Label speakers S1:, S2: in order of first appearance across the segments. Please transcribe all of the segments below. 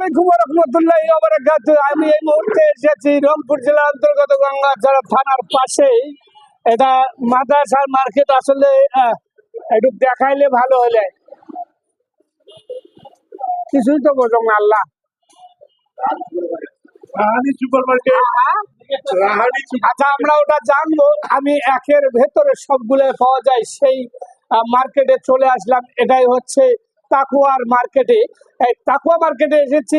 S1: আলাইকুম ওয়া রাহমাতুল্লাহি ওয়া বারাকাতুহু। আমি এই মুহূর্তে এসেছি রংপুর জেলার অন্তর্গত গঙ্গাচড়া থানার পাশেই। এটা মাদ্রাসার মার্কেট। আসলে একটু দেখাইলে ভালো হলে। কিছুই তো বোঝো না আল্লাহ।
S2: রাহানি সুপার মার্কেট, রাহানি
S1: আচ্ছা, আমরা ওটা জানবো। আমি একের ভেতরে সবগুলো পাওয়া যায় সেই মার্কেটে চলে আসলাম। এটাই হচ্ছে তাকুয়ার মার্কেটে। এই তাকুয়া মার্কেটে এসেছি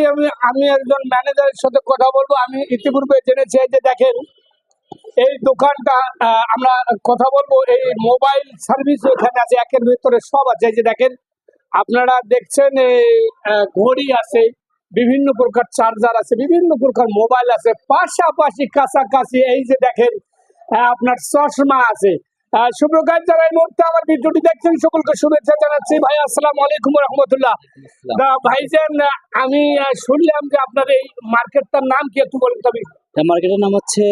S1: আমি একজন ম্যানেজারের সাথে কথা বলবো। আমি ইতিপূর্বে জেনেছি এই যে দেখেন এই দোকানটা, আমরা কথা বলবো। এই মোবাইল সার্ভিস এখানে আছে, একের ভেতরে সব আছে। এই যে দেখেন, আপনারা দেখছেন এই ঘড়ি আছে, বিভিন্ন প্রকার চার্জার আছে, বিভিন্ন প্রকার মোবাইল আছে, পাশাপাশি কাছাকাছি এই যে দেখেন আপনার চশমা আছে। সুপ্রকাশ, যারা এই মুহূর্তে আমার ভিডিওটি দেখছেন সকলকে শুভেচ্ছা জানাচ্ছি। ভাই আসসালামু আলাইকুম ওয়া রাহমাতুল্লাহ। ভাইজান, আমি শুনলাম যে আপনার এই মার্কেটটার নাম কি, একটু বলুন তবে।
S3: মার্কেটের নাম হচ্ছে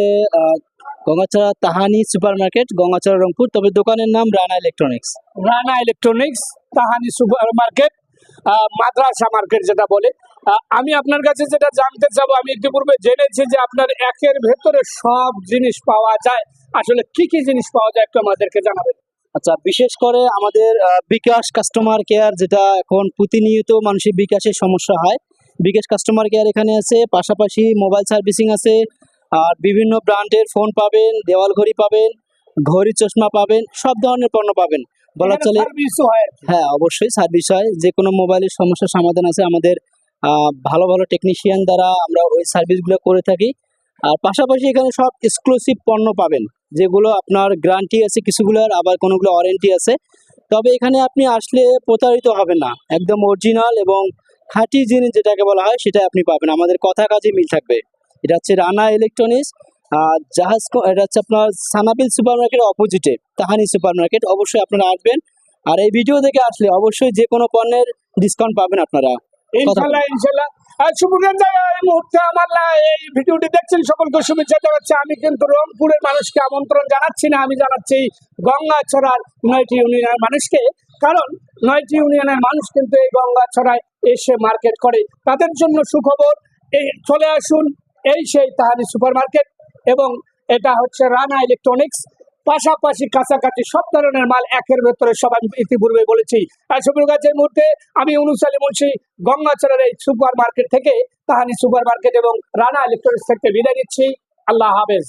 S3: গঙ্গাচড়া তাহানি সুপার মার্কেট, গঙ্গাচড়া রংপুর। তবে দোকানের নাম রানা ইলেকট্রনিক্স।
S1: রানা ইলেকট্রনিক্স, তাহানি সুপার মার্কেট, মাদ্রাসা মার্কেট যেটা বলে। আমি আপনার কাছে যেটা জানতে চাবো, আমি ইতিপূর্বে জেনেছি যে আপনার একের ভেতরে সব জিনিস পাওয়া যায়। আসলে কি কি জিনিস পাওয়া যায় একটু আমাদেরকে জানাবেন।
S3: আচ্ছা, বিশেষ করে আমাদের বিকাশ কাস্টমার কেয়ার, যেটা এখন প্রতিনিয়ত মানুষের বিকাশের সমস্যা হয়, বিকাশ কাস্টমার কেয়ার এখানে আছে। পাশাপাশি মোবাইল সার্ভিসিং আছে, আর বিভিন্ন ব্র্যান্ডের ফোন পাবেন, দেওয়াল ঘড়ি পাবেন, ঘড়ি চশমা পাবেন, সব ধরনের পণ্য পাবেন বলা চলে।
S1: সার্ভিসও হয়।
S3: হ্যাঁ, অবশ্যই সার্ভিস হয়। যে কোনো মোবাইলের সমস্যার সমাধান আছে আমাদের ভালো ভালো টেকনিশিয়ান দ্বারা আমরা ওই সার্ভিসগুলো করে থাকি। আর পাশাপাশি এখানে সব এক্সক্লুসিভ পণ্য পাবেন, যেগুলো আপনার গ্যারান্টি আছে কিছুগুলোর, আবার কোনোগুলো ওয়ারেন্টি আছে। তবে এখানে আপনি আসলে প্রতারিত হবেন না, একদম অরিজিনাল এবং খাঁটি জিনিস যেটাকে বলা হয় সেটাই আপনি পাবেন। আমাদের কথা কাজে মিল থাকবে। এটা হচ্ছে রানা ইলেকট্রনিক্স, এটা হচ্ছে আপনার সানাবিল সুপার মার্কেটের অপোজিটে তাহানি সুপার মার্কেট। অবশ্যই আপনারা আসবেন, আর এই ভিডিও থেকে আসলে অবশ্যই যে কোনো পণ্যের ডিসকাউন্ট পাবেন আপনারা।
S1: ইনশাল্লাহ ইনশাল্লাহ। সুপ্রকাশ, যারা এই মুহূর্তে আমার এই ভিডিওটি দেখছেন সকলকে শুভেচ্ছা জানাচ্ছি। আমি কিন্তু রংপুরের মানুষকে আমন্ত্রণ জানাচ্ছি না, আমি জানাচ্ছি গঙ্গাছড়ার 9টি ইউনিয়নের মানুষকে। কারণ 9টি ইউনিয়নের মানুষ কিন্তু এই গঙ্গাছড়ায় এসে মার্কেট করে। তাদের জন্য সুখবর, এই চলে আসুন এই সেই তাহানি সুপার মার্কেট, এবং এটা হচ্ছে রানা ইলেকট্রনিক্স। পাশাপাশি কাছাকাছি সব ধরনের মাল একের ভেতরে সব আমি ইতিপূর্বে বলেছি। আর সুপ্রকাশ, এই মুহূর্তে আমি ইউনুস আলী মুন্সি গঙ্গাচড়ার এই সুপার মার্কেট থেকে, তাহানি সুপার মার্কেট এবং রানা ইলেকট্রনিক্স থেকে বিদায় নিচ্ছি। আল্লাহ হাফেজ।